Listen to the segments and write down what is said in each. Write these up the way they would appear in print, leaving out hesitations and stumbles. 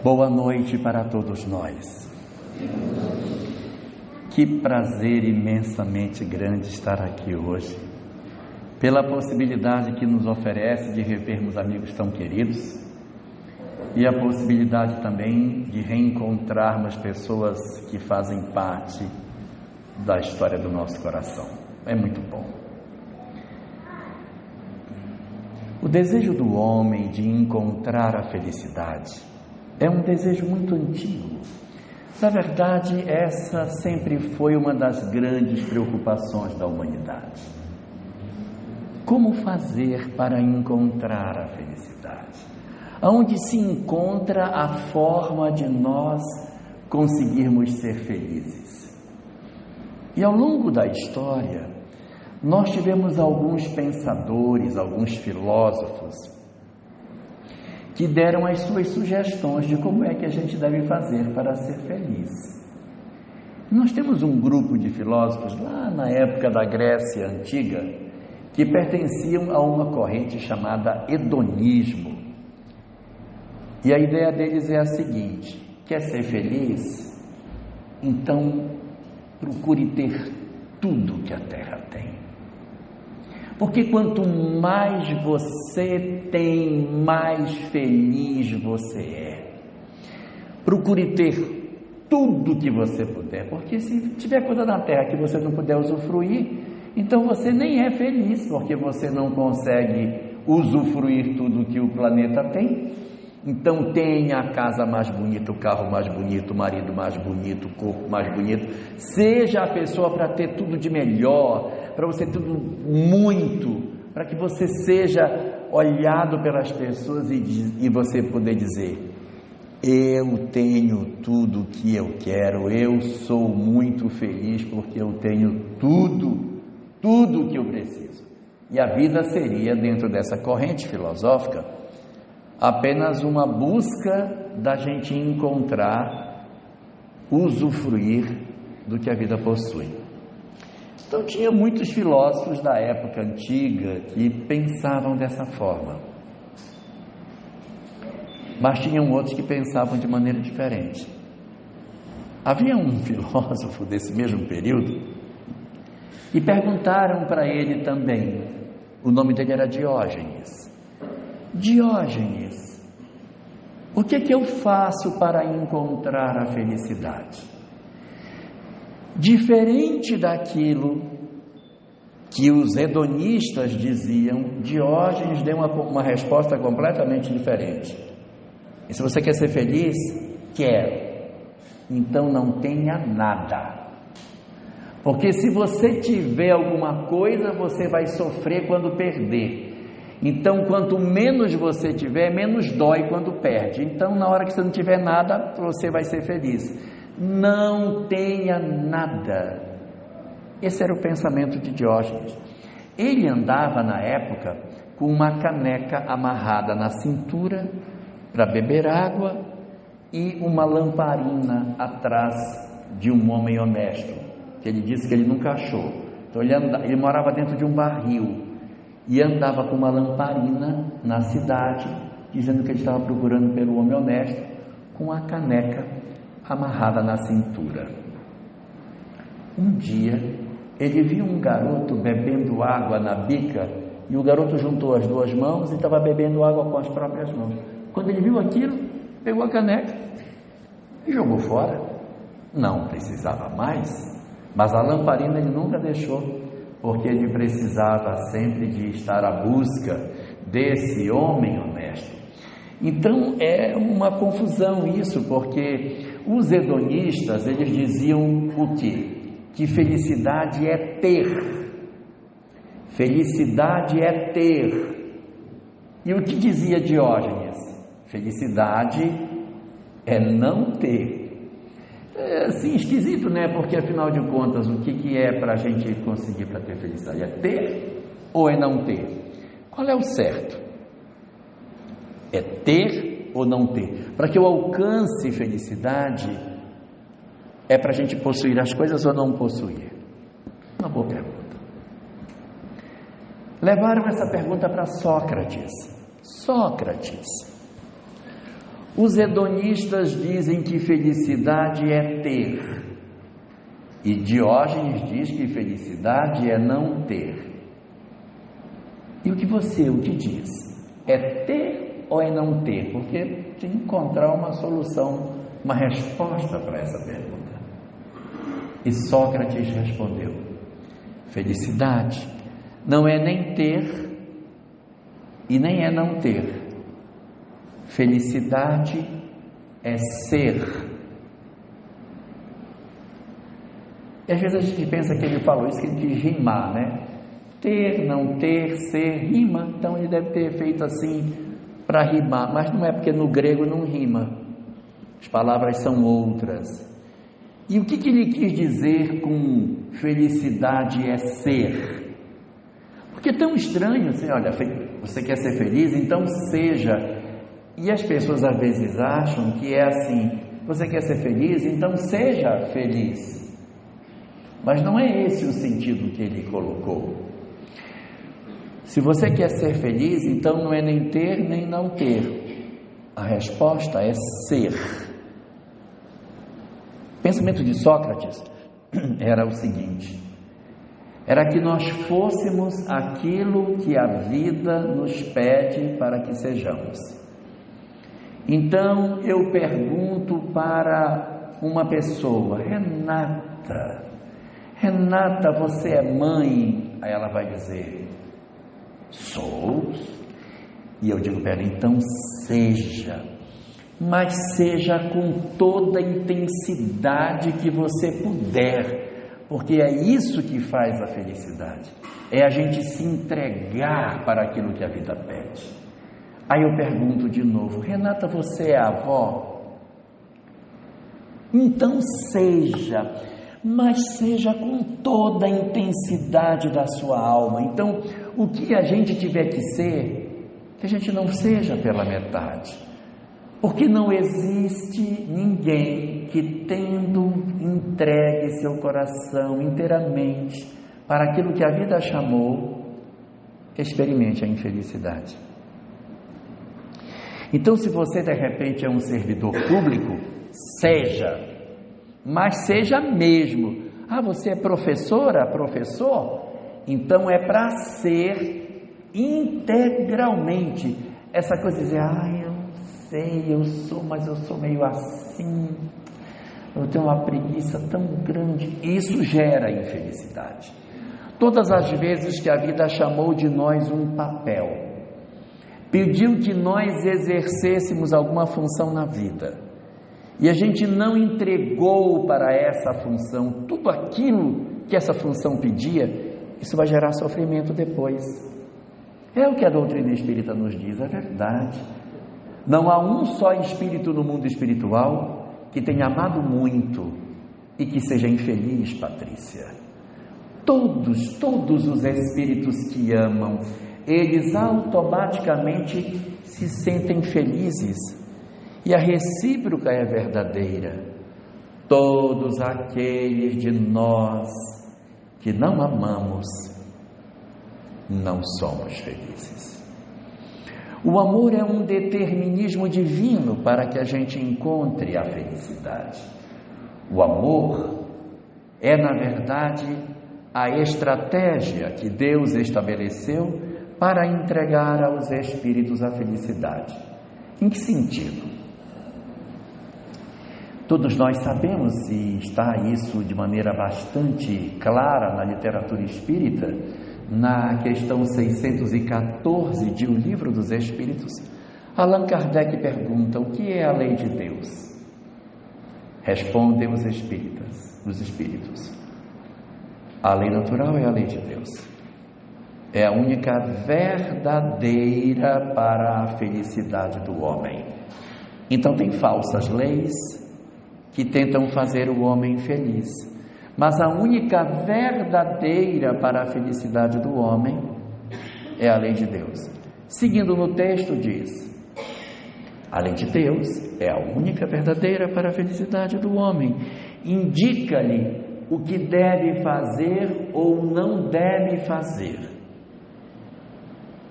Boa noite para todos nós. Que prazer imensamente grande estar aqui hoje, pela possibilidade que nos oferece de revermos amigos tão queridos e a possibilidade também de reencontrarmos pessoas que fazem parte da história do nosso coração. É muito bom. O desejo do homem de encontrar a felicidade é um desejo muito antigo. Na verdade, essa sempre foi uma das grandes preocupações da humanidade. Como fazer para encontrar a felicidade? Aonde se encontra a forma de nós conseguirmos ser felizes? E ao longo da história, nós tivemos alguns pensadores, alguns filósofos, que deram as suas sugestões de como é que a gente deve fazer para ser feliz. Nós temos um grupo de filósofos lá na época da Grécia Antiga que pertenciam a uma corrente chamada hedonismo. E a ideia deles é a seguinte: quer ser feliz? Então procure ter tudo que a terra tem. Porque quanto mais você tem, mais feliz você é. Procure ter tudo que você puder, porque se tiver coisa na terra que você não puder usufruir, então você nem é feliz, porque você não consegue usufruir tudo que o planeta tem. Então tenha a casa mais bonita, o carro mais bonito, o marido mais bonito, o corpo mais bonito. Seja a pessoa para ter tudo de melhor, para você ter tudo muito, para que você seja olhado pelas pessoas e você poder dizer: eu tenho tudo que eu quero, eu sou muito feliz porque eu tenho tudo que eu preciso. E a vida seria, dentro dessa corrente filosófica, apenas uma busca da gente encontrar, usufruir do que a vida possui. Então tinha muitos filósofos da época antiga que pensavam dessa forma, mas tinham outros que pensavam de maneira diferente. Havia um filósofo desse mesmo período e perguntaram para ele também. O nome dele era Diógenes. Diógenes, o que eu faço para encontrar a felicidade? Diferente daquilo que os hedonistas diziam, Diógenes deu uma resposta completamente diferente. E se você quer ser feliz, quero. Então não tenha nada. Porque se você tiver alguma coisa, você vai sofrer quando perder. Então, quanto menos você tiver, menos dói quando perde. Então, na hora que você não tiver nada, você vai ser feliz. Não tenha nada. Esse era o pensamento de Diógenes. Ele andava na época com uma caneca amarrada na cintura para beber água e uma lamparina atrás de um homem honesto, que ele disse que ele nunca achou. Então ele morava dentro de um barril e andava com uma lamparina na cidade, dizendo que ele estava procurando pelo homem honesto, com a caneca amarrada na cintura. Um dia ele viu um garoto bebendo água na bica, e o garoto juntou as duas mãos e estava bebendo água com as próprias mãos. Quando ele viu aquilo, pegou a caneca e jogou fora. Não precisava mais, mas a lamparina ele nunca deixou, porque ele precisava sempre de estar à busca desse homem honesto. Então é uma confusão isso, porque os hedonistas, eles diziam o quê? Que felicidade é ter. Felicidade é ter. E o que dizia Diógenes? Felicidade é não ter. É assim, esquisito, né? Porque afinal de contas, o que é para a gente conseguir para ter felicidade? É ter ou é não ter? Qual é o certo? É ter ou não ter? Para que eu alcance felicidade, é para a gente possuir as coisas ou não possuir? Uma boa pergunta. Levaram essa pergunta para Sócrates. Sócrates, Os hedonistas dizem que felicidade é ter, e Diógenes diz que felicidade é não ter. E o que diz? É ter ou é não ter? Porque tem que encontrar uma solução, uma resposta para essa pergunta. E Sócrates respondeu: felicidade não é nem ter e nem é não ter. Felicidade é ser. E às vezes a gente pensa que ele falou isso, que ele quis rimar, né? Ter, não ter, ser, rima. Então ele deve ter feito assim para rimar, mas não é, porque no grego não rima, as palavras são outras. E o que ele quis dizer com felicidade é ser? Porque é tão estranho assim, olha, você quer ser feliz, então seja. E as pessoas às vezes acham que é assim: você quer ser feliz, então seja feliz. Mas não é esse o sentido que ele colocou. Se você quer ser feliz, então não é nem ter nem não ter. A resposta é ser. O pensamento de Sócrates era o seguinte: era que nós fôssemos aquilo que a vida nos pede para que sejamos. Então eu pergunto para uma pessoa: Renata, você é mãe? Aí ela vai dizer: sou. E eu digo para ela: então seja, mas seja com toda a intensidade que você puder, porque é isso que faz a felicidade, é a gente se entregar para aquilo que a vida pede. Aí eu pergunto de novo: Renata, você é avó? Então seja, mas seja com toda a intensidade da sua alma. Então, o que a gente tiver que ser, que a gente não seja pela metade, porque não existe ninguém que, tendo entregue seu coração inteiramente para aquilo que a vida chamou, experimente a infelicidade. Então, se você de repente é um servidor público, seja, mas seja mesmo. Ah, você é professora, professor? Então é para ser integralmente. Essa coisa de dizer: eu sei, eu sou, mas eu sou meio assim, eu tenho uma preguiça tão grande. Isso gera infelicidade. Todas as vezes que a vida chamou de nós um papel, pediu que nós exercêssemos alguma função na vida, e a gente não entregou para essa função tudo aquilo que essa função pedia, isso vai gerar sofrimento depois. É o que a doutrina espírita nos diz, é verdade. Não há um só espírito no mundo espiritual que tenha amado muito e que seja infeliz, Patrícia. Todos os espíritos que amam, eles automaticamente se sentem felizes, e a recíproca é verdadeira. Todos aqueles de nós que não amamos, não somos felizes. O amor é um determinismo divino para que a gente encontre a felicidade. O amor é, na verdade, a estratégia que Deus estabeleceu para entregar aos espíritos a felicidade. Em que sentido? Todos nós sabemos, e está isso de maneira bastante clara na literatura espírita, na questão 614 de O Livro dos Espíritos, Allan Kardec pergunta: o que é a lei de Deus? Respondem os espíritos: a lei natural é a lei de Deus. É a única verdadeira para a felicidade do homem. Então tem falsas leis que tentam fazer o homem feliz, mas a única verdadeira para a felicidade do homem é a lei de Deus. Seguindo no texto diz: a lei de Deus é a única verdadeira para a felicidade do homem, indica-lhe o que deve fazer ou não deve fazer,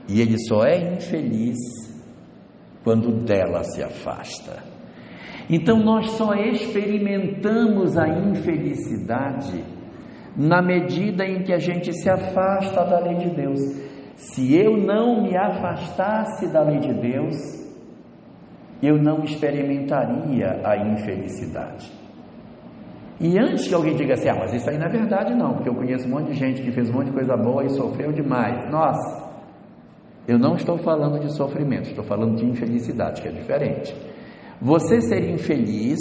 e ele só é infeliz quando dela se afasta. Então nós só experimentamos a infelicidade na medida em que a gente se afasta da lei de Deus. Se eu não me afastasse da lei de Deus, eu não experimentaria a infelicidade. E antes que alguém diga assim, mas isso aí não é verdade não, porque eu conheço um monte de gente que fez um monte de coisa boa e sofreu demais. Nossa, eu não estou falando de sofrimento, estou falando de infelicidade, que é diferente. Você ser infeliz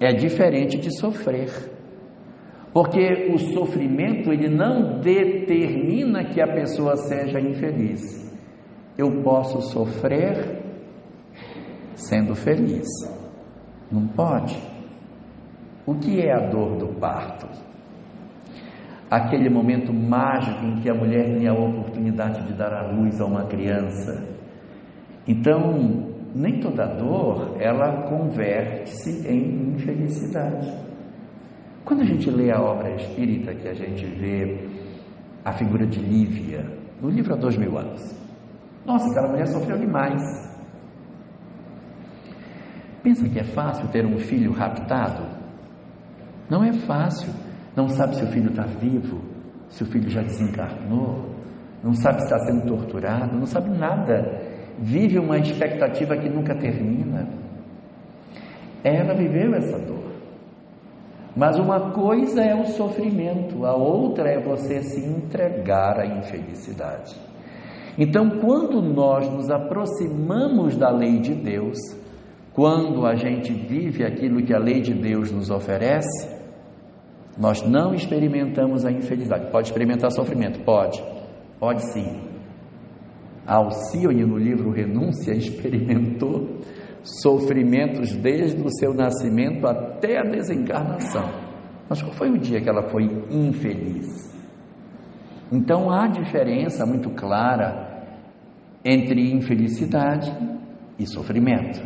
é diferente de sofrer, porque o sofrimento ele não determina que a pessoa seja infeliz. Eu posso sofrer sendo feliz, não pode. O que é a dor do parto? Aquele momento mágico em que a mulher tem a oportunidade de dar à luz a uma criança. Então, nem toda dor, ela converte-se em infelicidade. Quando a gente lê a obra espírita, que a gente vê a figura de Lívia, no livro Há 2000 anos. Nossa, aquela mulher sofreu demais. Pensa que é fácil ter um filho raptado? Não é fácil. Não sabe se o filho está vivo, se o filho já desencarnou, não sabe se está sendo torturado, não sabe nada. Vive uma expectativa que nunca termina. Ela viveu essa dor. Mas uma coisa é o sofrimento, a outra é você se entregar à infelicidade. Então, quando nós nos aproximamos da lei de Deus, quando a gente vive aquilo que a lei de Deus nos oferece, nós não experimentamos a infelicidade. Pode experimentar sofrimento? Pode sim. Alcione, no livro Renúncia, experimentou sofrimentos desde o seu nascimento até a desencarnação. Mas qual foi o dia que ela foi infeliz? Então há diferença muito clara entre infelicidade e sofrimento.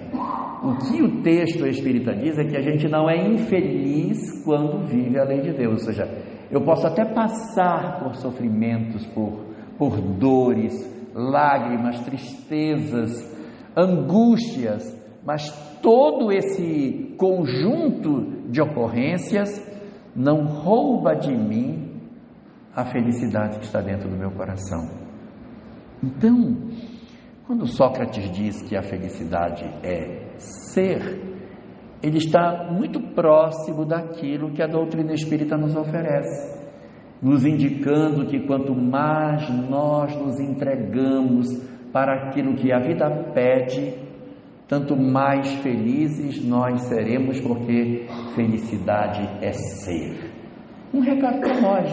O que o texto espírita diz é que a gente não é infeliz quando vive a lei de Deus. Ou seja, eu posso até passar por sofrimentos, por dores, lágrimas, tristezas, angústias, mas todo esse conjunto de ocorrências não rouba de mim a felicidade que está dentro do meu coração. Então, quando Sócrates diz que a felicidade é ser, ele está muito próximo daquilo que a doutrina espírita nos oferece, nos indicando que quanto mais nós nos entregamos para aquilo que a vida pede, tanto mais felizes nós seremos, porque felicidade é ser. Um recado para nós,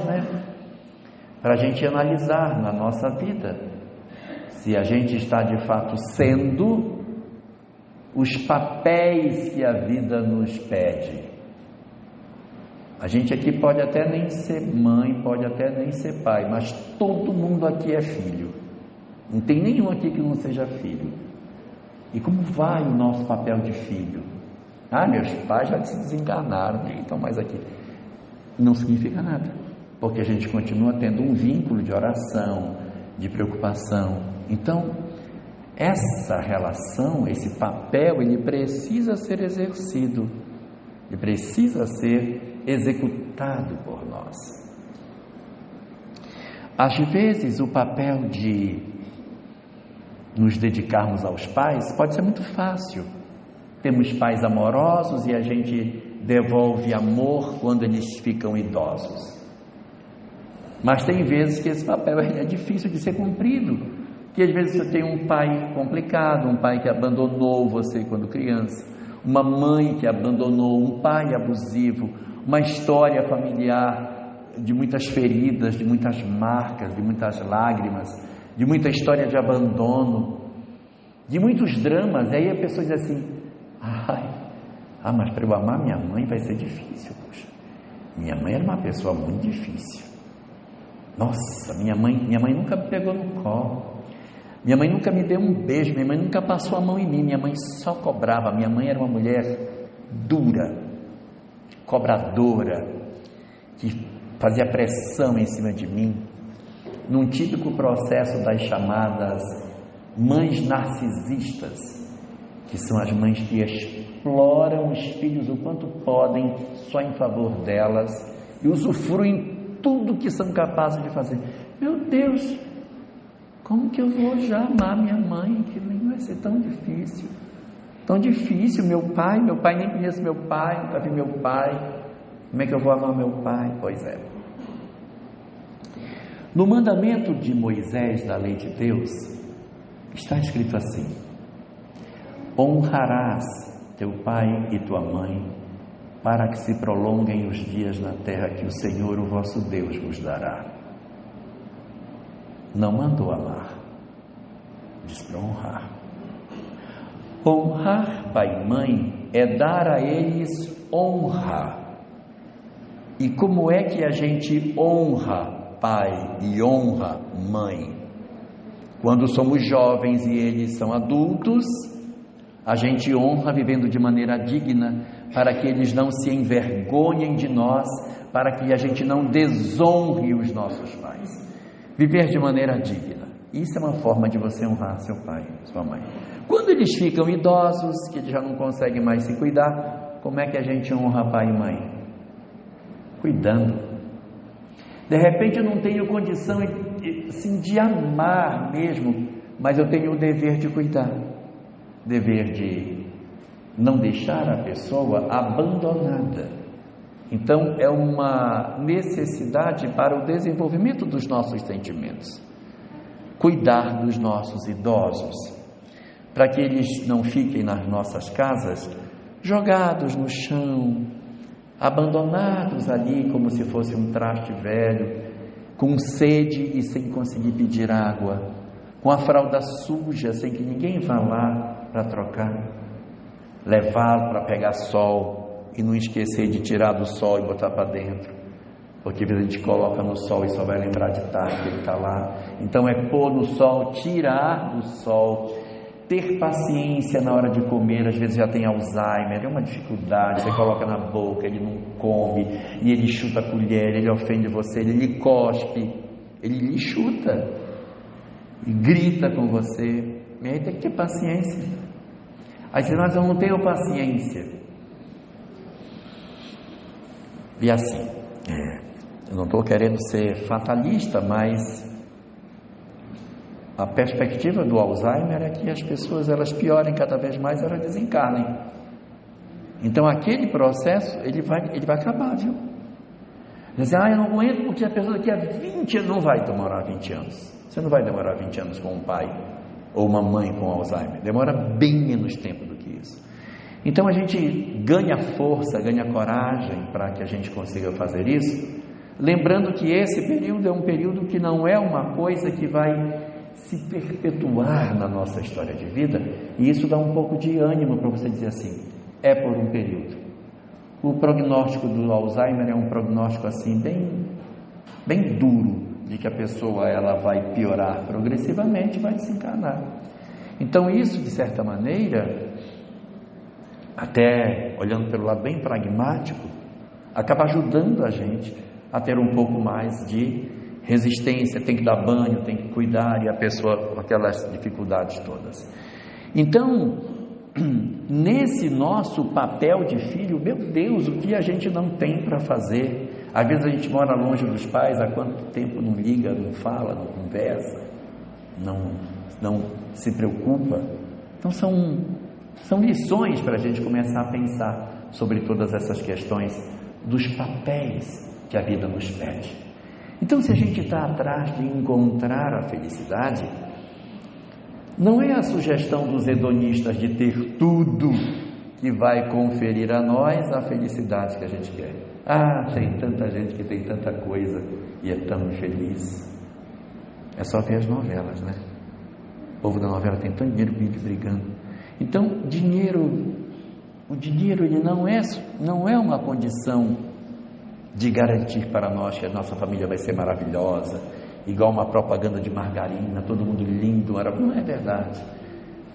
para a gente analisar na nossa vida, se a gente está de fato sendo os papéis que a vida nos pede. A gente aqui pode até nem ser mãe, pode até nem ser pai, mas todo mundo aqui é filho. Não tem nenhum aqui que não seja filho. E como vai o nosso papel de filho? Meus pais já se desencarnaram, nem estão mais aqui. Não significa nada, porque a gente continua tendo um vínculo de oração, de preocupação. Então, essa relação, esse papel, ele precisa ser exercido, ele precisa ser executado por nós. Às vezes, o papel de nos dedicarmos aos pais pode ser muito fácil. Temos pais amorosos e a gente devolve amor quando eles ficam idosos. Mas tem vezes que esse papel é difícil de ser cumprido. Que às vezes você tem um pai complicado, um pai que abandonou você quando criança, uma mãe que abandonou, um pai abusivo, uma história familiar de muitas feridas, de muitas marcas, de muitas lágrimas, de muita história de abandono, de muitos dramas. E aí a pessoa diz assim, mas para eu amar minha mãe vai ser difícil, poxa. Minha mãe era uma pessoa muito difícil. Nossa, minha mãe nunca me pegou no colo. Minha mãe nunca me deu um beijo, minha mãe nunca passou a mão em mim, minha mãe só cobrava. Minha mãe era uma mulher dura, cobradora, que fazia pressão em cima de mim, num típico processo das chamadas mães narcisistas, que são as mães que exploram os filhos o quanto podem, só em favor delas, e usufruem tudo que são capazes de fazer. Meu Deus, como que eu vou já amar minha mãe? Que nem vai ser tão difícil. Tão difícil, meu pai nem conhece meu pai, nunca vi meu pai. Como é que eu vou amar meu pai? Pois é. No mandamento de Moisés, da lei de Deus, está escrito assim: honrarás teu pai e tua mãe, para que se prolonguem os dias na terra que o Senhor, o vosso Deus, vos dará. Não mandou amar, diz para honrar. Honrar pai e mãe é dar a eles honra. E como é que a gente honra pai e honra mãe? Quando somos jovens e eles são adultos, a gente honra vivendo de maneira digna, para que eles não se envergonhem de nós, para que a gente não desonre os nossos pais. Viver de maneira digna, isso é uma forma de você honrar seu pai, sua mãe. Quando eles ficam idosos, que eles já não conseguem mais se cuidar, como é que a gente honra pai e mãe? Cuidando. De repente eu não tenho condição assim, de amar mesmo, mas eu tenho o dever de cuidar, dever de não deixar a pessoa abandonada. Então é uma necessidade para o desenvolvimento dos nossos sentimentos, cuidar dos nossos idosos, para que eles não fiquem nas nossas casas jogados no chão, abandonados ali como se fosse um traste velho, com sede e sem conseguir pedir água, com a fralda suja, sem que ninguém vá lá para trocar, levá-lo para pegar sol e não esquecer de tirar do sol e botar para dentro, porque às vezes a gente coloca no sol e só vai lembrar de tarde que ele está lá. Então é pôr no sol, tirar do sol, ter paciência na hora de comer. Às vezes já tem Alzheimer, é uma dificuldade, você coloca na boca, ele não come, e ele chuta a colher, ele ofende você, ele lhe cospe, ele lhe chuta, e grita com você, e aí tem que ter paciência. Aí se nós não temos paciência, e assim, eu não estou querendo ser fatalista, mas a perspectiva do Alzheimer é que as pessoas elas piorem cada vez mais, elas desencarnem. Então aquele processo ele vai acabar, viu? Dizer, eu não aguento porque a pessoa daqui a 20 anos não vai demorar 20 anos. Você não vai demorar 20 anos com um pai ou uma mãe com Alzheimer. Demora bem menos tempo do que isso. Então a gente ganha força, ganha coragem para que a gente consiga fazer isso, lembrando que esse período é um período que não é uma coisa que vai se perpetuar na nossa história de vida, e isso dá um pouco de ânimo para você dizer assim, é por um período. O prognóstico do Alzheimer é um prognóstico assim bem duro, de que a pessoa ela vai piorar progressivamente, vai desencarnar. Então isso, de certa maneira, até olhando pelo lado bem pragmático, acaba ajudando a gente a ter um pouco mais de resistência. Tem que dar banho, tem que cuidar, e a pessoa com aquelas dificuldades todas. Então, nesse nosso papel de filho, meu Deus, o que a gente não tem para fazer? Às vezes a gente mora longe dos pais, há quanto tempo não liga, não fala, não conversa, não se preocupa. Então são lições para a gente começar a pensar sobre todas essas questões dos papéis que a vida nos pede. Então, se a gente está atrás de encontrar a felicidade, não é a sugestão dos hedonistas de ter tudo que vai conferir a nós a felicidade que a gente quer. Tem tanta gente que tem tanta coisa e é tão infeliz. É só ver as novelas, né? O povo da novela tem tanto dinheiro que vive brigando. Então, o dinheiro ele não é uma condição de garantir para nós que a nossa família vai ser maravilhosa, igual uma propaganda de margarina, todo mundo lindo, maravilhoso. Não é verdade.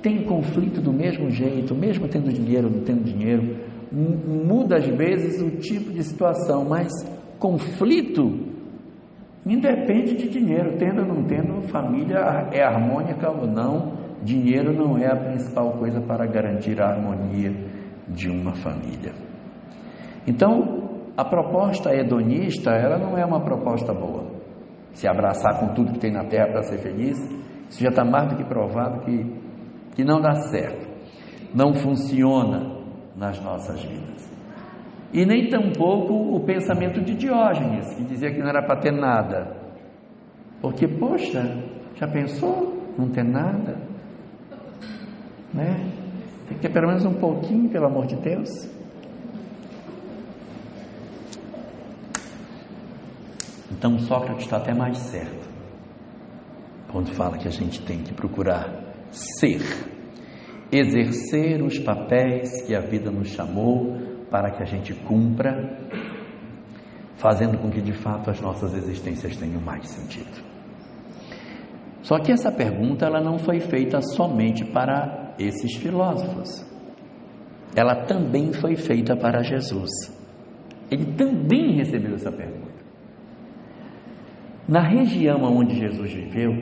Tem conflito do mesmo jeito, mesmo tendo dinheiro ou não tendo dinheiro, muda às vezes o tipo de situação, mas conflito independe de dinheiro, tendo ou não tendo, família é harmônica ou não, dinheiro não é a principal coisa para garantir a harmonia de uma família. Então, a proposta hedonista, ela não é uma proposta boa. Se abraçar com tudo que tem na terra para ser feliz, isso já está mais do que provado que não dá certo, não funciona nas nossas vidas. E nem tampouco o pensamento de Diógenes, que dizia que não era para ter nada, porque, poxa, já pensou não ter nada, né? Tem que ter pelo menos um pouquinho, pelo amor de Deus. Então Sócrates está até mais certo quando fala que a gente tem que procurar ser, exercer os papéis que a vida nos chamou para que a gente cumpra, fazendo com que de fato as nossas existências tenham mais sentido. Só que essa pergunta ela não foi feita somente para esses filósofos, ela também foi feita para Jesus. Ele também recebeu essa pergunta. Na região onde Jesus viveu,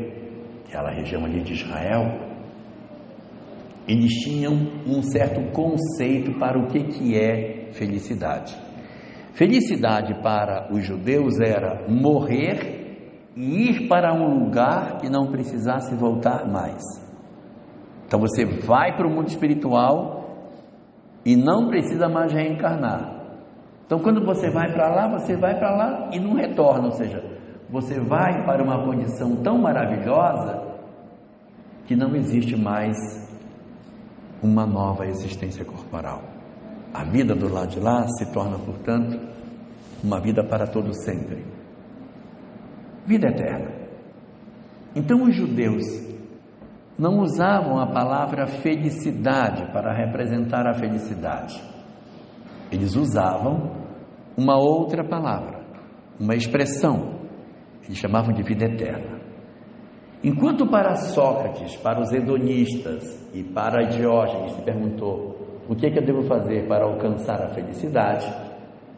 aquela região ali de Israel, eles tinham um certo conceito para o que é felicidade. Felicidade para os judeus era morrer e ir para um lugar que não precisasse voltar mais. Então você vai para o mundo espiritual e não precisa mais reencarnar. Então quando você vai para lá e não retorna, ou seja, você vai para uma condição tão maravilhosa que não existe mais uma nova existência corporal. A vida do lado de lá se torna, portanto, uma vida para todo sempre. Vida eterna. Então os judeus não usavam a palavra felicidade para representar a felicidade. Eles usavam uma outra palavra, uma expressão. Eles chamavam de vida eterna. Enquanto para Sócrates, para os hedonistas e para Diógenes se perguntou o que eu devo fazer para alcançar a felicidade,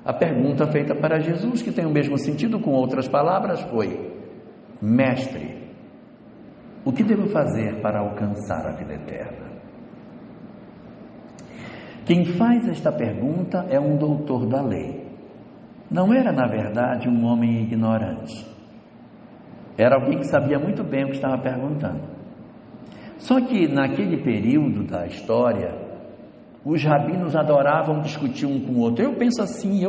a pergunta feita para Jesus, que tem o mesmo sentido com outras palavras, foi: Mestre, o que devo fazer para alcançar a vida eterna? Quem faz esta pergunta é um doutor da lei. Não era, na verdade, um homem ignorante. Era alguém que sabia muito bem o que estava perguntando. Só que naquele período da história, os rabinos adoravam discutir um com o outro. Eu penso assim,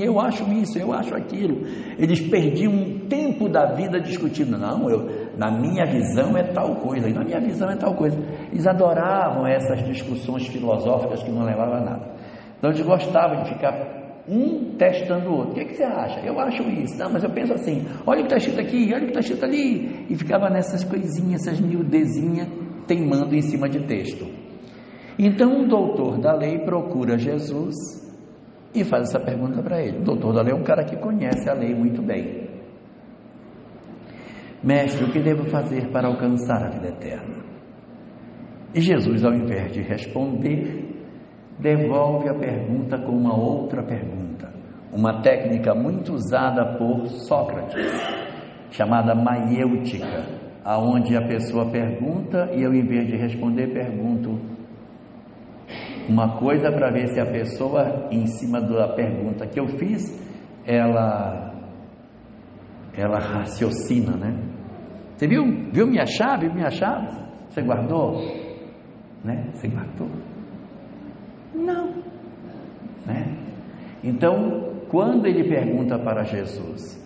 eu acho isso, eu acho aquilo. Eles perdiam um tempo da vida discutindo. Não, na minha visão é tal coisa, e na minha visão é tal coisa. Eles adoravam essas discussões filosóficas que não levavam a nada. Então eles gostavam de ficar um testando o outro. O que você acha? Eu acho isso. Não, mas eu penso assim. Olha o que está escrito aqui, olha o que está escrito ali. E ficava nessas coisinhas, essas miudezinhas, teimando em cima de texto. Então o doutor da lei procura Jesus e faz essa pergunta para ele. O doutor da lei é um cara que conhece a lei muito bem. Mestre, o que devo fazer para alcançar a vida eterna? E Jesus, ao invés de responder, devolve a pergunta com uma outra pergunta, uma técnica muito usada por Sócrates, chamada maiêutica, aonde a pessoa pergunta e eu, em vez de responder, pergunto uma coisa para ver se a pessoa, em cima da pergunta que eu fiz, ela raciocina, né? Você viu minha chave? Você guardou? Né? Você guardou? Não, né? Então, quando ele pergunta para Jesus,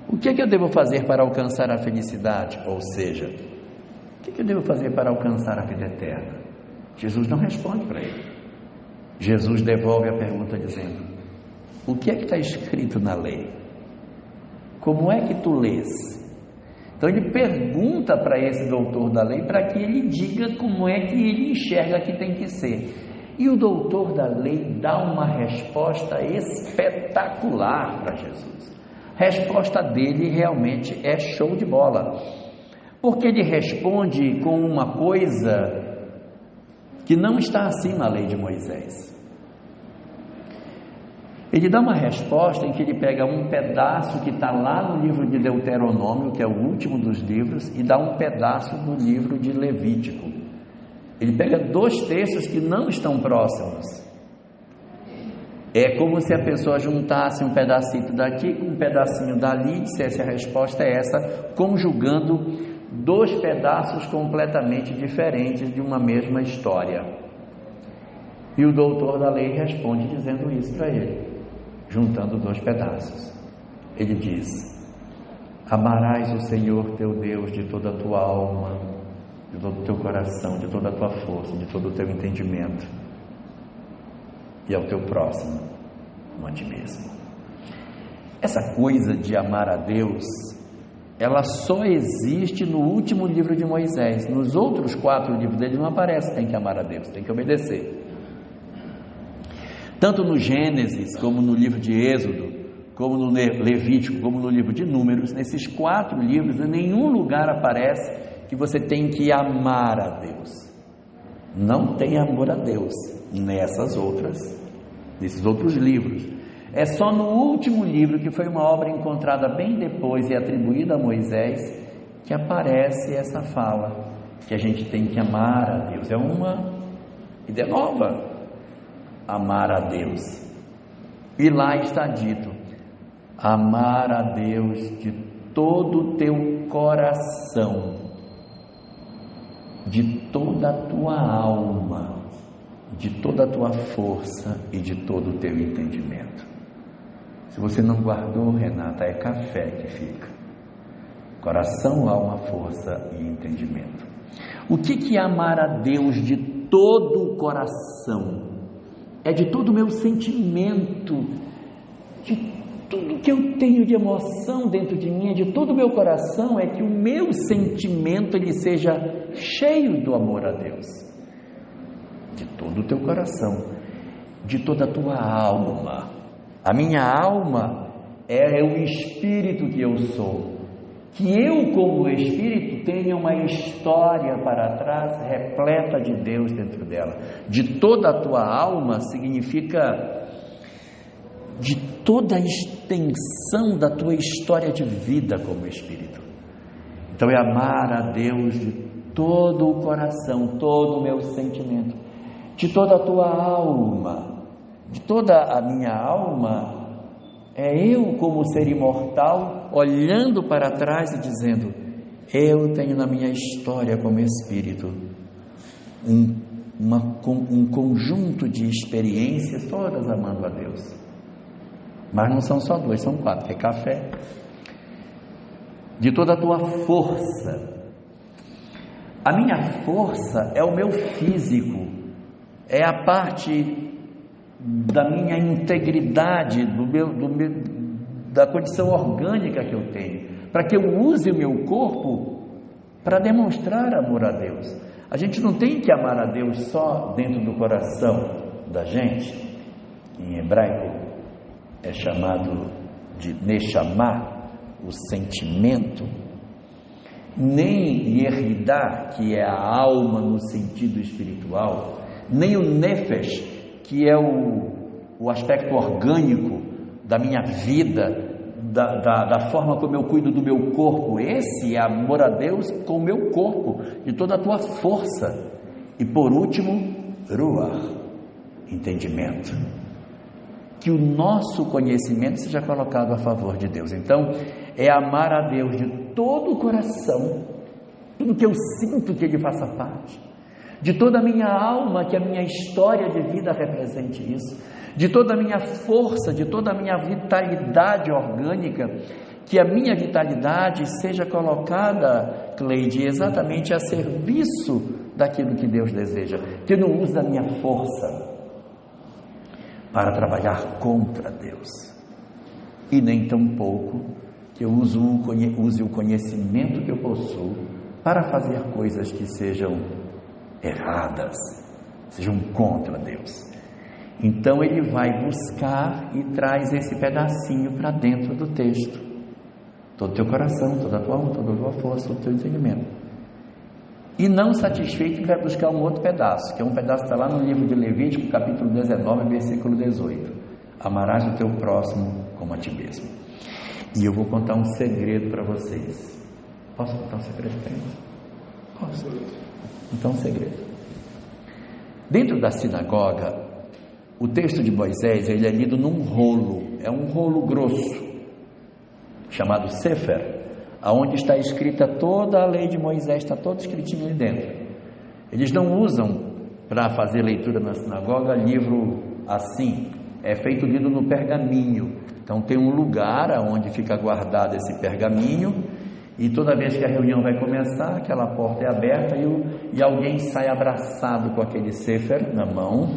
o que eu devo fazer para alcançar a felicidade? Ou seja, o que eu devo fazer para alcançar a vida eterna? Jesus não responde para ele. Jesus devolve a pergunta dizendo: o que é que está escrito na lei? Como é que tu lês? Então ele pergunta para esse doutor da lei para que ele diga como é que ele enxerga que tem que ser. E o doutor da lei dá uma resposta espetacular para Jesus. A resposta dele realmente é show de bola, porque ele responde com uma coisa que não está assim na lei de Moisés. Ele dá uma resposta em que ele pega um pedaço que está lá no livro de Deuteronômio, que é o último dos livros, e dá um pedaço no livro de Levítico. Ele pega 2 textos que não estão próximos. É como se a pessoa juntasse um pedacito daqui com um pedacinho dali e dissesse: a resposta é essa, conjugando 2 pedaços completamente diferentes de uma mesma história. E o doutor da lei responde dizendo isso para ele, juntando 2 pedaços. Ele diz: amarás o Senhor teu Deus de toda a tua alma, de todo o teu coração, de toda a tua força, de todo o teu entendimento, e ao teu próximo como a ti mesmo. Essa coisa de amar a Deus, ela só existe no último livro de Moisés. Nos outros 4 livros dele não aparece tem que amar a Deus, tem que obedecer. Tanto no Gênesis, como no livro de Êxodo, como no Levítico, como no livro de Números, nesses 4 livros, em nenhum lugar aparece que você tem que amar a Deus. Não tem amor a Deus nesses outros livros. É só no último livro, que foi uma obra encontrada bem depois e atribuída a Moisés, que aparece essa fala, que a gente tem que amar a Deus. É uma ideia nova, amar a Deus. E lá está dito: amar a Deus de todo o teu coração, de toda a tua alma, de toda a tua força e de todo o teu entendimento. Se você não guardou, Renata, é café que fica. Coração, alma, força e entendimento. O que é amar a Deus de todo o coração? É de todo o meu sentimento, de tudo que eu tenho de emoção dentro de mim, de todo o meu coração, é que o meu sentimento ele seja cheio do amor a Deus. De todo o teu coração, de toda a tua alma. A minha alma é o espírito que eu sou. Que eu, como espírito, tenha uma história para trás repleta de Deus dentro dela. De toda a tua alma significa de toda a extensão da tua história de vida como espírito. Então é amar a Deus de todo o coração, todo o meu sentimento, de toda a tua alma. De toda a minha alma, é eu como ser imortal, olhando para trás e dizendo: eu tenho na minha história como espírito um conjunto de experiências, todas amando a Deus. Mas não são só 2, são 4, que é café. De toda a tua força. A minha força é o meu físico, é a parte da minha integridade, da condição orgânica que eu tenho, para que eu use o meu corpo para demonstrar amor a Deus. A gente não tem que amar a Deus só dentro do coração da gente. Em hebraico é chamado de Neshama, o sentimento, nem Yeridá, que é a alma no sentido espiritual, nem o Nefesh, que é o aspecto orgânico da minha vida, da forma como eu cuido do meu corpo. Esse é amor a Deus com o meu corpo, de toda a tua força. E por último, Ruach, entendimento. Que o nosso conhecimento seja colocado a favor de Deus. Então, é amar a Deus de todo o coração, tudo que eu sinto que Ele faça parte, de toda a minha alma, que a minha história de vida represente isso, de toda a minha força, de toda a minha vitalidade orgânica, que a minha vitalidade seja colocada, Cleide, exatamente a serviço daquilo que Deus deseja, que eu não use da minha força para trabalhar contra Deus, e nem tampouco que eu use o conhecimento que eu possuo para fazer coisas que sejam erradas, sejam contra Deus. Então ele vai buscar e traz esse pedacinho para dentro do texto, todo o teu coração, toda a tua alma, toda a tua força, todo o teu entendimento. E não satisfeito, ele vai buscar um outro pedaço, que é um pedaço que está lá no livro de Levítico, capítulo 19, versículo 18: amarás o teu próximo como a ti mesmo. E eu vou contar um segredo para vocês. Posso contar um segredo para eles? Posso. Então, um segredo. Dentro da sinagoga, o texto de Moisés, ele é lido num rolo, é um rolo grosso, chamado Sefer, aonde está escrita toda a lei de Moisés, está todo escritinho ali dentro. Eles não usam para fazer leitura na sinagoga livro assim, é feito lido no pergaminho. Então tem um lugar onde fica guardado esse pergaminho, e toda vez que a reunião vai começar, aquela porta é aberta e alguém sai abraçado com aquele Sefer na mão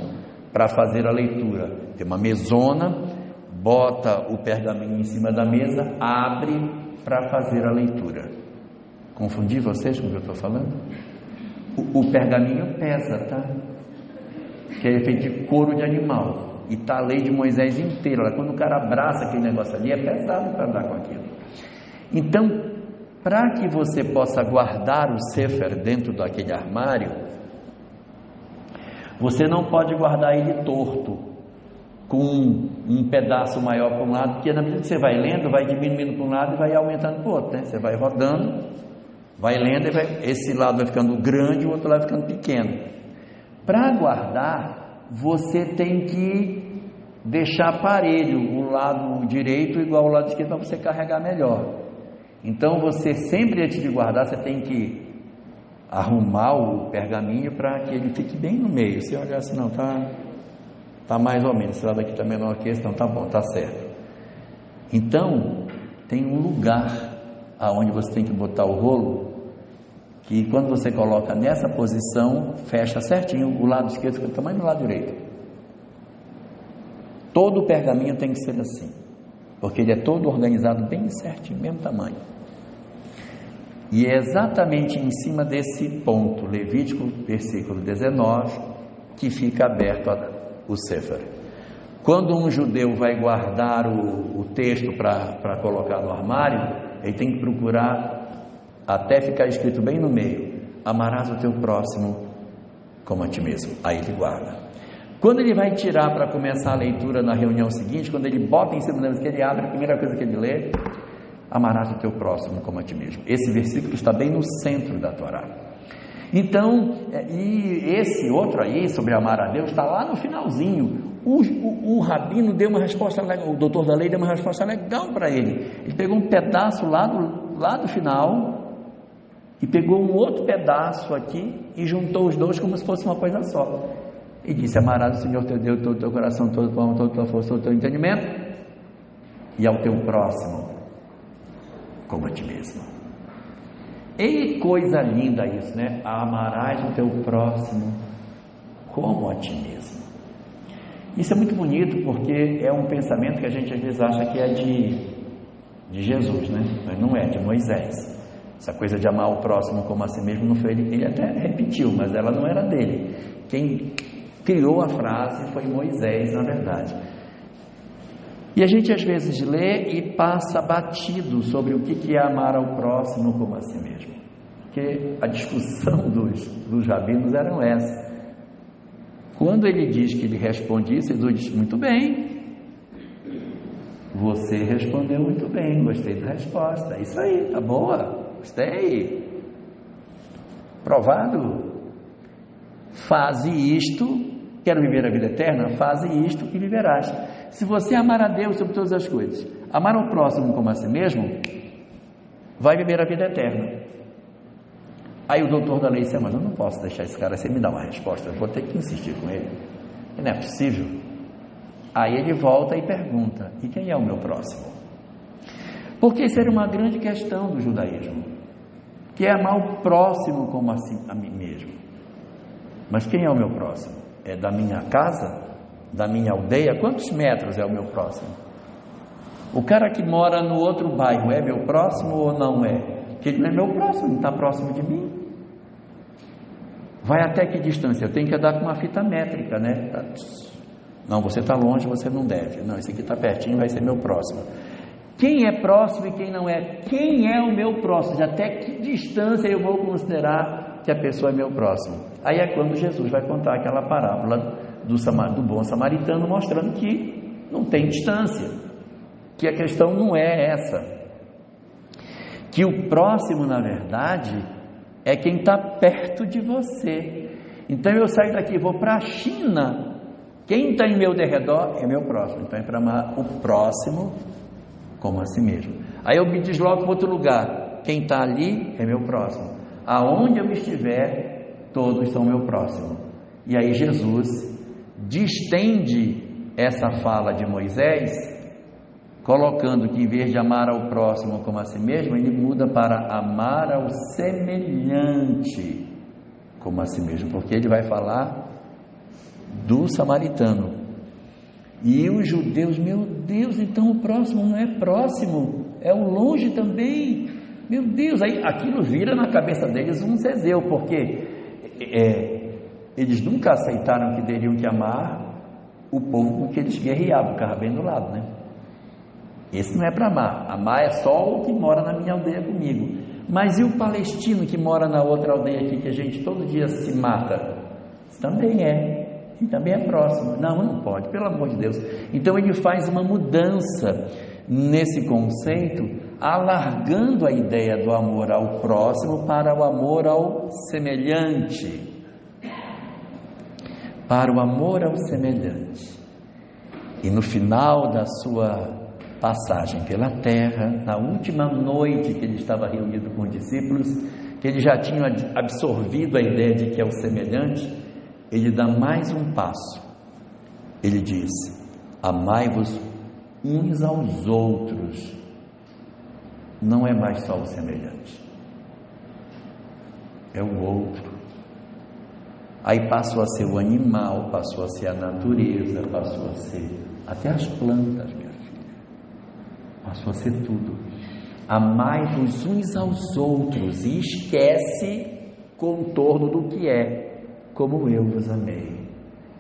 para fazer a leitura. Tem uma mesona, bota o pergaminho em cima da mesa, abre para fazer a leitura. Confundi vocês com o que eu estou falando? O pergaminho pesa, tá? Que é feito de couro de animal, e está a lei de Moisés inteira. Quando o cara abraça aquele negócio ali, é pesado para andar com aquilo. Então, para que você possa guardar o Sefer dentro daquele armário, você não pode guardar ele torto, com um pedaço maior para um lado, porque na medida que você vai lendo, vai diminuindo para um lado e vai aumentando para o outro, né? Você vai rodando, vai lendo, e esse lado vai ficando grande e o outro lado vai ficando pequeno. Para guardar, você tem que deixar parelho, o lado direito igual ao lado esquerdo, para você carregar melhor. Então você sempre, antes de guardar, você tem que arrumar o pergaminho para que ele fique bem no meio. Se olhar assim, não, tá mais ou menos, esse lado aqui está menor que esse, então tá bom, tá certo. Então tem um lugar aonde você tem que botar o rolo, que quando você coloca nessa posição, fecha certinho, o lado esquerdo fica do tamanho do lado direito. Todo o pergaminho tem que ser assim, porque ele é todo organizado bem certinho, mesmo tamanho. E é exatamente em cima desse ponto, Levítico, versículo 19, que fica aberto o Sefer. Quando um judeu vai guardar o texto para colocar no armário, ele tem que procurar até ficar escrito bem no meio: amarás o teu próximo como a ti mesmo. Aí ele guarda. Quando ele vai tirar para começar a leitura na reunião seguinte, quando ele bota em cima da mesa que ele abre, a primeira coisa que ele lê: amarás o teu próximo como a ti mesmo. Esse versículo está bem no centro da Torá. Então, e esse outro aí, sobre amar a Deus, está lá no finalzinho. O rabino deu uma resposta legal, o doutor da lei deu uma resposta legal para ele. Ele pegou um pedaço lá do final e pegou um outro pedaço aqui e juntou os dois como se fosse uma coisa só. E disse: amarás o Senhor teu Deus, todo o teu coração, toda a tua alma, toda a tua força, todo o teu entendimento, e ao teu próximo como a ti mesmo. E coisa linda isso, né? Amarás o teu próximo como a ti mesmo. Isso é muito bonito, porque é um pensamento que a gente às vezes acha que é de Jesus, né? Mas não é, de Moisés. Essa coisa de amar o próximo como a si mesmo não foi ele até repetiu, mas ela não era dele. Quem criou a frase foi Moisés, na verdade. E a gente às vezes lê e passa batido sobre o que é amar ao próximo como a si mesmo, porque a discussão dos rabinos era essa. Quando ele diz que ele responde isso, Jesus diz: muito bem, você respondeu muito bem, gostei da resposta, é isso aí, tá boa, gostei, provado, faze isto, quero viver a vida eterna, faze isto e viverás. Se você amar a Deus sobre todas as coisas, amar ao próximo como a si mesmo, vai viver a vida eterna. Aí o doutor da lei disse: mas eu não posso deixar esse cara sem me dar uma resposta, eu vou ter que insistir com ele, e não é possível. Aí ele volta e pergunta: e quem é o meu próximo? Porque isso era uma grande questão do judaísmo, que é amar o próximo como a mim mesmo. Mas quem é o meu próximo? É da minha casa? Da minha aldeia? Quantos metros é o meu próximo? O cara que mora no outro bairro é meu próximo ou não é? Porque ele não é meu próximo, não está próximo de mim. Vai até que distância? Eu tenho que andar com uma fita métrica, né? Não, você está longe, você não deve. Não, esse aqui está pertinho, vai ser meu próximo. Quem é próximo e quem não é? Quem é o meu próximo? Até que distância eu vou considerar que a pessoa é meu próximo? Aí é quando Jesus vai contar aquela parábola do bom samaritano, mostrando que não tem distância, que a questão não é essa, que o próximo, na verdade, é quem está perto de você. Então eu saio daqui, vou para a China, quem está em meu derredor é meu próximo. Então é para amar o próximo como a si mesmo. Aí eu me desloco para outro lugar, quem está ali é meu próximo. Aonde eu estiver, todos são meu próximo. E aí Jesus distende essa fala de Moisés, colocando que em vez de amar ao próximo como a si mesmo, ele muda para amar ao semelhante como a si mesmo, porque ele vai falar do samaritano. E os judeus, meu Deus, então o próximo não é próximo, é o longe também, meu Deus. Aí aquilo vira na cabeça deles um zezéu, porque eles nunca aceitaram que teriam que amar o povo com que eles guerreavam, ficava bem do lado, né? Esse não é para amar é só o que mora na minha aldeia comigo. Mas e o palestino que mora na outra aldeia aqui, que a gente todo dia se mata? Isso também e também é próximo. Não pode, pelo amor de Deus. Então ele faz uma mudança nesse conceito, alargando a ideia do amor ao próximo para o amor ao semelhante. Para o amor ao semelhante. E no final da sua passagem pela terra, na última noite que ele estava reunido com os discípulos, que ele já tinha absorvido a ideia de que é o semelhante, ele dá mais um passo. Ele diz: amai-vos uns aos outros. Não é mais só o semelhante, é o outro. Aí passou a ser o animal, passou a ser a natureza, passou a ser até as plantas, minha filha, passou a ser tudo. Amai-vos uns aos outros, e esquece contorno do que é, como eu vos amei.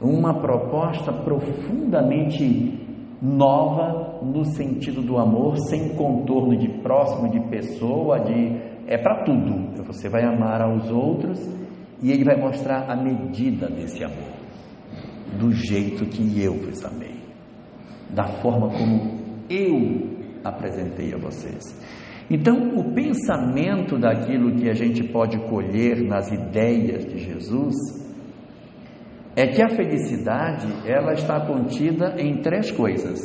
Uma proposta profundamente nova no sentido do amor, sem contorno de próximo, de pessoa, é para tudo. Você vai amar aos outros e ele vai mostrar a medida desse amor, do jeito que eu vos amei, da forma como eu apresentei a vocês. Então, o pensamento daquilo que a gente pode colher nas ideias de Jesus é que a felicidade, ela está contida em 3 coisas,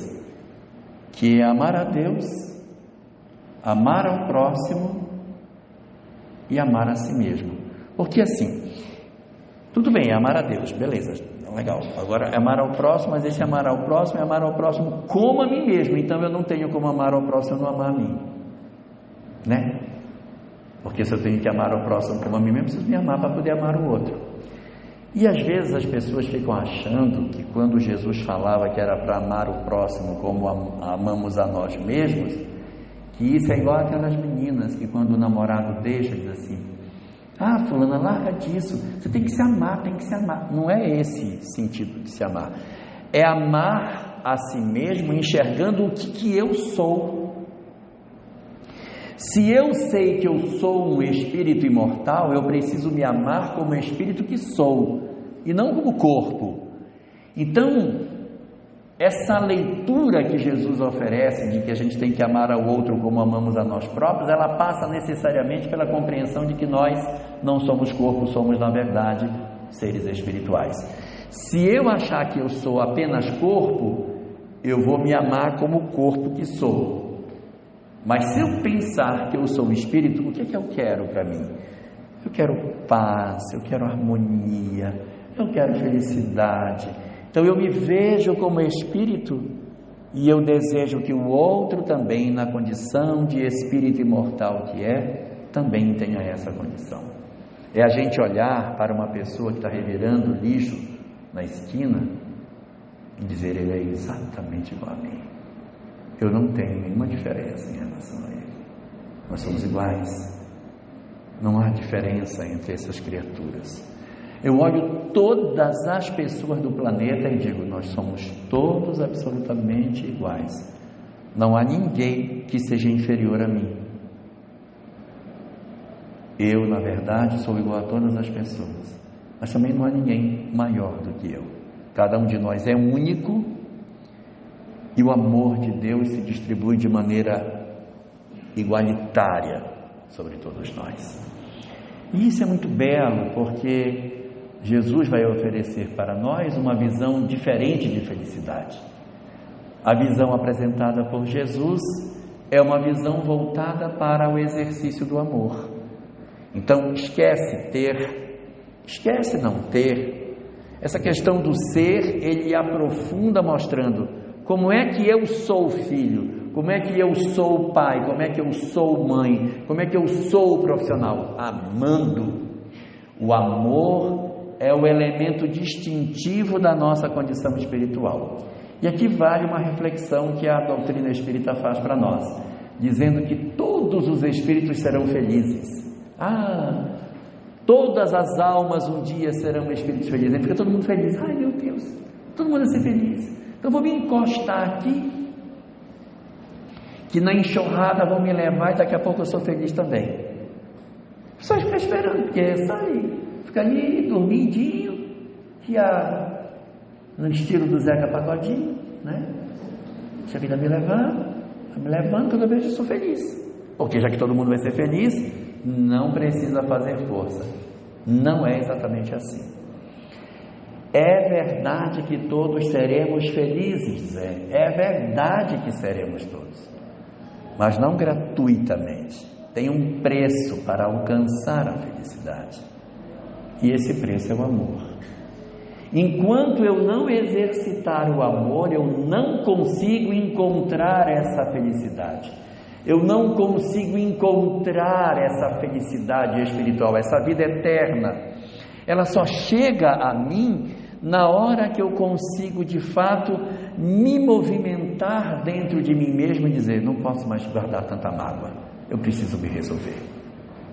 que é amar a Deus, amar ao próximo e amar a si mesmo. Porque assim, tudo bem, amar a Deus, beleza, legal. Agora, amar ao próximo, mas esse amar ao próximo é amar ao próximo como a mim mesmo. Então eu não tenho como amar ao próximo e não amar a mim, né? Porque se eu tenho que amar ao próximo como a mim mesmo, preciso me amar para poder amar o outro. E às vezes as pessoas ficam achando que quando Jesus falava que era para amar o próximo como amamos a nós mesmos, que isso é igual aquelas meninas que quando o namorado deixa, diz assim: ah, fulana, larga disso, você tem que se amar, tem que se amar. Não é esse sentido de se amar, é amar a si mesmo enxergando o que eu sou. Se eu sei que eu sou um espírito imortal, eu preciso me amar como espírito que sou, e não como corpo. Então, essa leitura que Jesus oferece, de que a gente tem que amar ao outro como amamos a nós próprios, ela passa necessariamente pela compreensão de que nós não somos corpo, somos na verdade seres espirituais. Se eu achar que eu sou apenas corpo, eu vou me amar como corpo que sou. Mas se eu pensar que eu sou espírito, o que é que eu quero para mim? Eu quero paz, eu quero harmonia, eu quero felicidade. Então eu me vejo como espírito e eu desejo que o outro também, na condição de espírito imortal que também tenha essa condição. É a gente olhar para uma pessoa que está revirando lixo na esquina e dizer: ele é exatamente igual a mim. Eu não tenho nenhuma diferença em relação a ele. Nós somos iguais. Não há diferença entre essas criaturas. Eu olho todas as pessoas do planeta e digo: nós somos todos absolutamente iguais. Não há ninguém que seja inferior a mim. Eu, na verdade, sou igual a todas as pessoas, mas também não há ninguém maior do que eu. Cada um de nós é único e o amor de Deus se distribui de maneira igualitária sobre todos nós. E isso é muito belo, porque Jesus vai oferecer para nós uma visão diferente de felicidade. A visão apresentada por Jesus é uma visão voltada para o exercício do amor. Então, esquece não ter. Essa questão do ser, ele aprofunda mostrando como é que eu sou filho, como é que eu sou pai, como é que eu sou mãe, como é que eu sou profissional, amando. O amor é o elemento distintivo da nossa condição espiritual. E aqui vale uma reflexão que a doutrina espírita faz para nós, dizendo que todos os espíritos serão felizes. Todas as almas um dia serão espíritos felizes. Aí fica todo mundo feliz. Ai, meu Deus, todo mundo vai ser feliz. Então vou me encostar aqui, que na enxurrada vão me levar e daqui a pouco eu sou feliz também. Só ficar esperando, porque sai, fica ali dormidinho, no estilo do Zeca Pagodinho, né? Deixa a vida me levando, quando eu vejo eu sou feliz. Porque já que todo mundo vai ser feliz, não precisa fazer força. Não é exatamente assim. É verdade que todos seremos felizes, Zé. É verdade que seremos todos. Mas não gratuitamente. Tem um preço para alcançar a felicidade. E esse preço é o amor. Enquanto eu não exercitar o amor, eu não consigo encontrar essa felicidade. Eu não consigo encontrar essa felicidade espiritual, essa vida eterna. Ela só chega a mim na hora que eu consigo de fato me movimentar dentro de mim mesmo e dizer: não posso mais guardar tanta mágoa, eu preciso me resolver,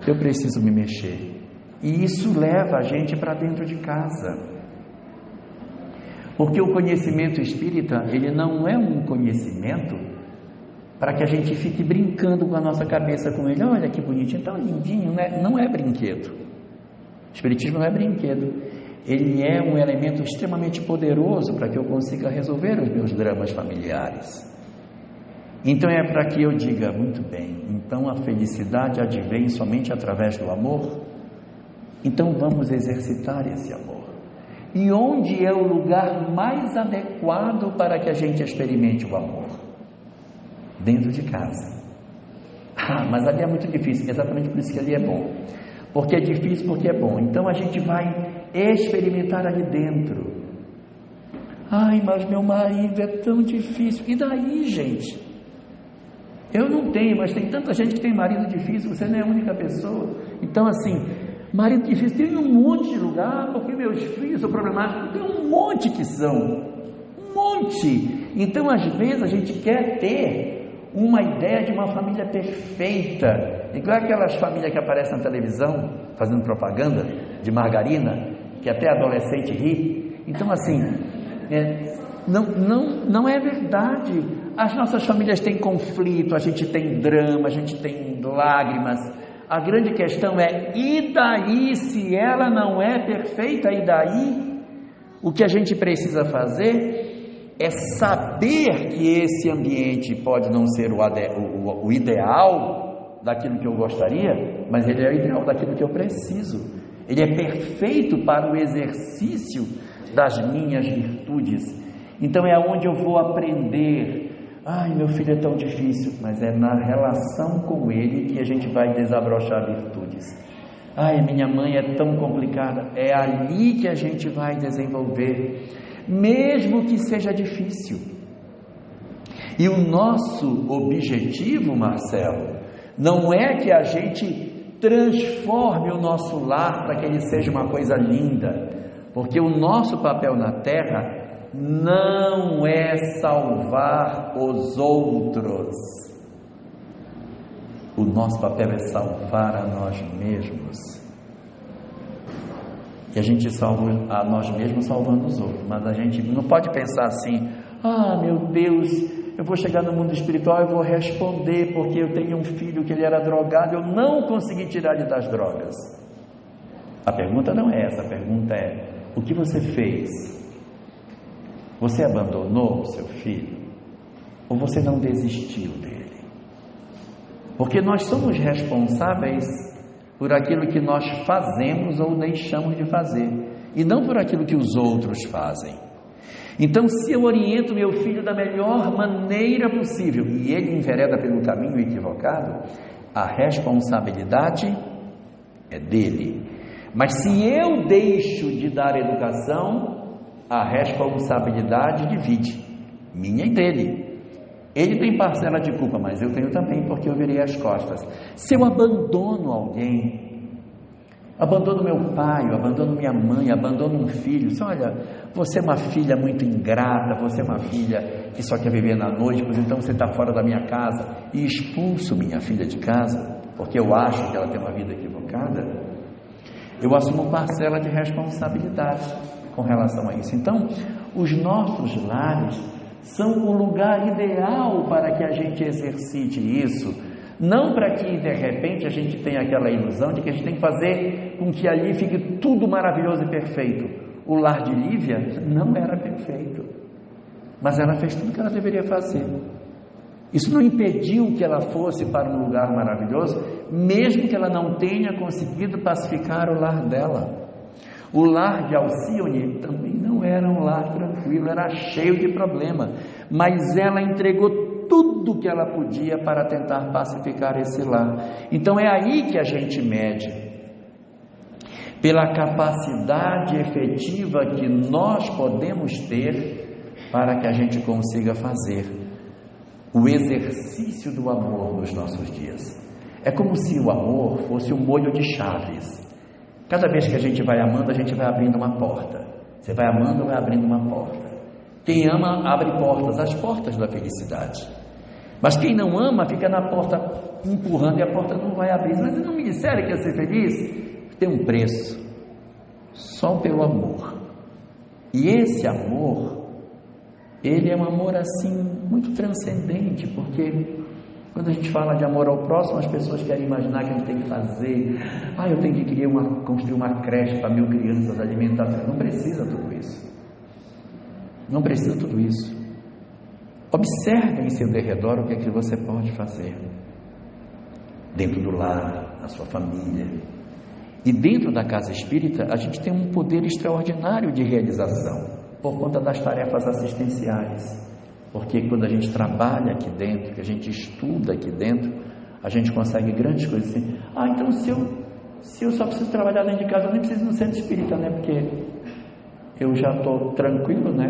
eu preciso me mexer. E isso leva a gente para dentro de casa. Porque o conhecimento espírita, ele não é um conhecimento para que a gente fique brincando com a nossa cabeça com ele. Olha que bonitinho, tão lindinho, né? Não é brinquedo. O espiritismo não é brinquedo. Ele é um elemento extremamente poderoso para que eu consiga resolver os meus dramas familiares. Então é para que eu diga: muito bem, então a felicidade advém somente através do amor? Então vamos exercitar esse amor. E onde é o lugar mais adequado para que a gente experimente o amor? Dentro de casa. Mas ali é muito difícil. Exatamente por isso que ali é bom. Porque é difícil, porque é bom. Então a gente vai experimentar ali dentro. Mas meu marido é tão difícil. E daí, gente? Eu não tenho, mas tem tanta gente que tem marido difícil. Você não é a única pessoa. Então assim, marido difícil tem um monte de lugar, porque meus filhos são problemáticos, tem um monte que são, um monte. Então às vezes a gente quer ter uma ideia de uma família perfeita, igual aquelas famílias que aparecem na televisão fazendo propaganda de margarina, que até adolescente ri. Então assim, não é verdade. As nossas famílias têm conflito, a gente tem drama, a gente tem lágrimas. A grande questão é: e daí, se ela não é perfeita, e daí? O que a gente precisa fazer é saber que esse ambiente pode não ser o ideal daquilo que eu gostaria, mas ele é o ideal daquilo que eu preciso. Ele é perfeito para o exercício das minhas virtudes. Então é onde eu vou aprender. Meu filho é tão difícil, mas é na relação com ele que a gente vai desabrochar virtudes. Minha mãe é tão complicada, é ali que a gente vai desenvolver, mesmo que seja difícil. E o nosso objetivo, Marcelo, não é que a gente transforme o nosso lar para que ele seja uma coisa linda, porque o nosso papel na Terra não é salvar os outros. O nosso papel é salvar a nós mesmos. E a gente salva a nós mesmos salvando os outros. Mas a gente não pode pensar assim: meu Deus, eu vou chegar no mundo espiritual e vou responder porque eu tenho um filho que ele era drogado, eu não consegui tirar ele das drogas. A pergunta não é essa. A pergunta é: o que você fez? Você abandonou o seu filho? Ou você não desistiu dele? Porque nós somos responsáveis por aquilo que nós fazemos ou deixamos de fazer. e não por aquilo que os outros fazem. Então, se eu oriento meu filho da melhor maneira possível e ele envereda pelo caminho equivocado, a responsabilidade é dele. Mas se eu deixo de dar educação, a responsabilidade divide, minha e dele. Ele tem parcela de culpa, mas eu tenho também, porque eu virei as costas. Se eu abandono alguém, abandono meu pai, eu abandono minha mãe, abandono um filho, assim, olha, você é uma filha muito ingrata, você é uma filha que só quer viver na noite, pois então você está fora da minha casa, e expulso minha filha de casa, porque eu acho que ela tem uma vida equivocada, eu assumo parcela de responsabilidade com relação a isso. Então, os nossos lares são o lugar ideal para que a gente exercite isso, não para que de repente a gente tenha aquela ilusão de que a gente tem que fazer com que ali fique tudo maravilhoso e perfeito. O lar de Lívia não era perfeito, mas ela fez tudo o que ela deveria fazer. Isso não impediu que ela fosse para um lugar maravilhoso, mesmo que ela não tenha conseguido pacificar o lar dela. O lar de Alcione também não era um lar tranquilo, era cheio de problema, mas ela entregou tudo que ela podia para tentar pacificar esse lar. Então é aí que a gente mede, pela capacidade efetiva que nós podemos ter para que a gente consiga fazer o exercício do amor nos nossos dias. É como se o amor fosse um molho de chaves. Cada vez que a gente vai amando, a gente vai abrindo uma porta. Você vai amando, vai abrindo uma porta. Quem ama, abre portas, as portas da felicidade. Mas quem não ama, fica na porta empurrando e a porta não vai abrir. Mas não me disseram que ia ser feliz? Tem um preço, só pelo amor. E esse amor, ele é um amor assim, muito transcendente, porque quando a gente fala de amor ao próximo, as pessoas querem imaginar que a gente tem que fazer, eu tenho que construir uma creche para 1000 crianças, alimentar. Não precisa tudo isso. Não precisa tudo isso. Observe em seu derredor o que é que você pode fazer dentro do lar, na sua família. E dentro da casa espírita, a gente tem um poder extraordinário de realização, por conta das tarefas assistenciais. Porque quando a gente trabalha aqui dentro, que a gente estuda aqui dentro, a gente consegue grandes coisas assim. Então se eu só preciso trabalhar dentro de casa, eu nem preciso ir no centro espírita, né? Porque eu já estou tranquilo, né?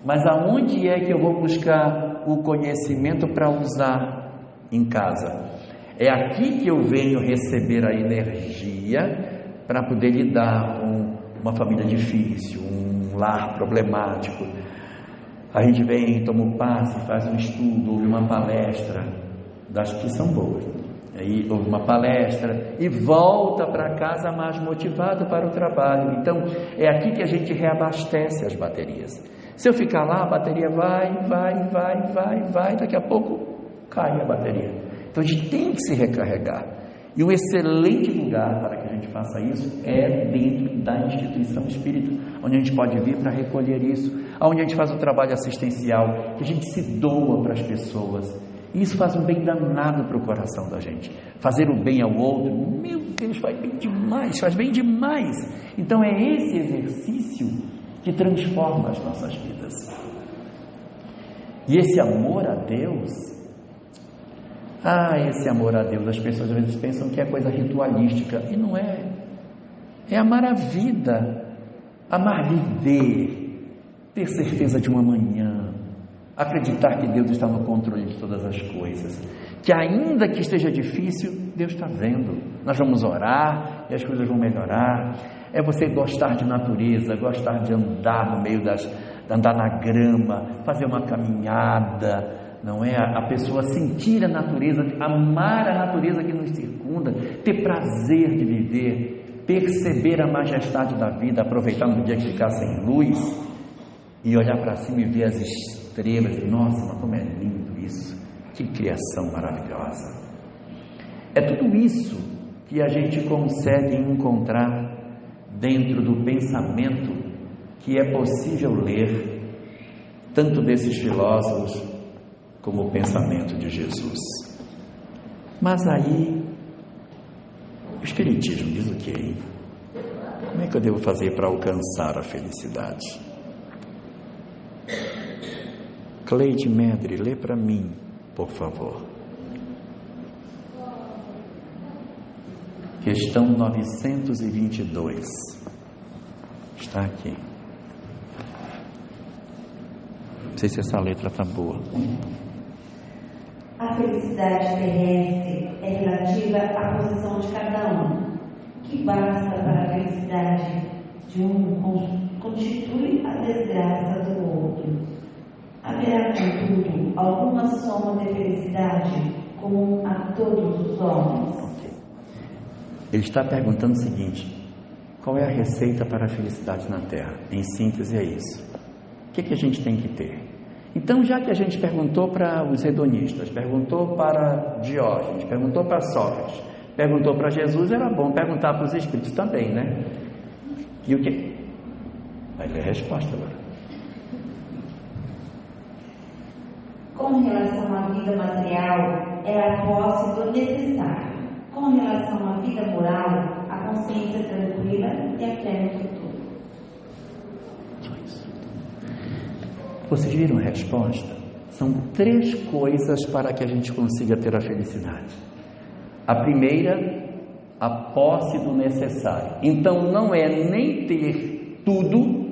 Mas aonde é que eu vou buscar o conhecimento para usar em casa? É aqui que eu venho receber a energia para poder lidar com uma família difícil, um lar problemático. A gente vem, toma um passe, faz um estudo, ouve uma palestra, das que são boas, aí ouve uma palestra e volta para casa mais motivado para o trabalho. Então é aqui que a gente reabastece as baterias. Se eu ficar lá, a bateria vai, daqui a pouco cai a bateria. Então a gente tem que se recarregar, e um excelente lugar para que a gente faça isso é dentro da instituição espírita, onde a gente pode vir para recolher isso, onde a gente faz o trabalho assistencial, que a gente se doa para as pessoas, e isso faz um bem danado para o coração da gente. Fazer o bem ao outro, meu Deus, faz bem demais, faz bem demais. Então é esse exercício que transforma as nossas vidas. E esse amor a Deus, esse amor a Deus, as pessoas às vezes pensam que é coisa ritualística, e não é. É amar a vida, amar viver, ter certeza de um amanhã, acreditar que Deus está no controle de todas as coisas, que ainda que esteja difícil, Deus está vendo. Nós vamos orar e as coisas vão melhorar. É você gostar de natureza, gostar de andar no meio andar na grama, fazer uma caminhada, não é? A pessoa sentir a natureza, amar a natureza que nos circunda, ter prazer de viver, perceber a majestade da vida, aproveitar no dia que ficar sem luz e olhar para cima e ver as estrelas. Nossa, mas como é lindo isso, que criação maravilhosa. É tudo isso que a gente consegue encontrar dentro do pensamento que é possível ler, tanto desses filósofos como o pensamento de Jesus. Mas aí o Espiritismo diz o quê? Como é que eu devo fazer para alcançar a felicidade? Cleide Medri, lê para mim, por favor. Questão 922. Está aqui. Não sei se essa letra está boa. A felicidade terrestre é relativa à posição de cada um. Que basta para a felicidade de um constitui a desgraça do outro. Haverá, contudo, alguma soma de felicidade comum a todos os homens? Ele está perguntando o seguinte: qual é a receita para a felicidade na Terra? Em síntese, é isso. O que a gente tem que ter? Então, já que a gente perguntou para os hedonistas, perguntou para Diógenes, perguntou para Sócrates, perguntou para Jesus, era bom perguntar para os espíritos também, né? E o que? Vai ler a resposta agora. Com relação à vida material, é a posse do necessário. Com relação à vida moral, a consciência tranquila e a fé no futuro. Vocês viram a resposta? São 3 coisas para que a gente consiga ter a felicidade. A primeira, a posse do necessário. Então não é nem ter tudo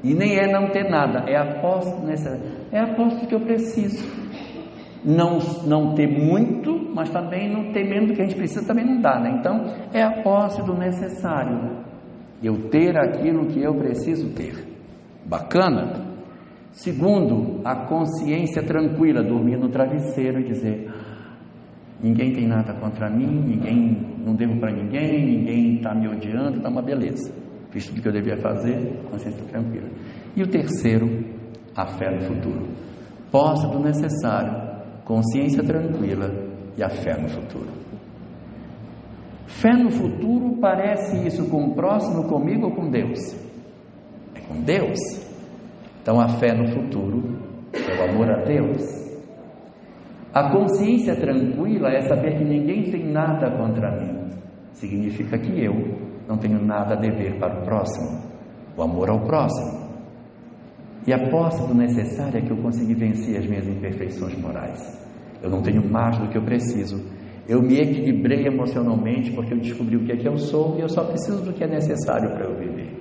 e nem é não ter nada, é a posse do necessário. É a posse do que eu preciso. Não ter muito, mas também não ter menos do que a gente precisa, também não dá, né? Então é a posse do necessário. Eu ter aquilo que eu preciso ter. Bacana? Segundo, a consciência tranquila, dormir no travesseiro e dizer: ninguém tem nada contra mim, não devo para ninguém está me odiando, está uma beleza. Fiz tudo que eu devia fazer, consciência tranquila. E o terceiro, a fé no futuro. Posse do necessário, consciência tranquila e a fé no futuro. Fé no futuro parece isso com o próximo, comigo ou com Deus? É com Deus. Então a fé no futuro é o amor a Deus. A consciência tranquila é saber que ninguém tem nada contra mim. Significa que eu não tenho nada a dever para o próximo. O amor ao próximo. E a posse do necessário é que eu consegui vencer as minhas imperfeições morais. Eu não tenho mais do que eu preciso. Eu me equilibrei emocionalmente porque eu descobri o que é que eu sou e eu só preciso do que é necessário para eu viver.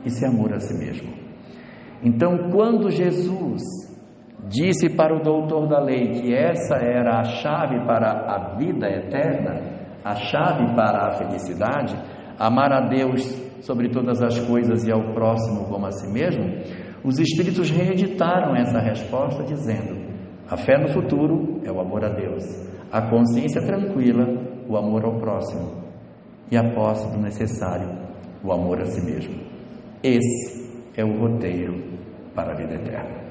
Isso é amor a si mesmo. Então, quando Jesus disse para o doutor da lei que essa era a chave para a vida eterna, a chave para a felicidade, amar a Deus sobre todas as coisas e ao próximo como a si mesmo, os espíritos reeditaram essa resposta dizendo: a fé no futuro é o amor a Deus, a consciência tranquila, o amor ao próximo, e a posse do necessário, o amor a si mesmo. Esse é o roteiro para a vida eterna.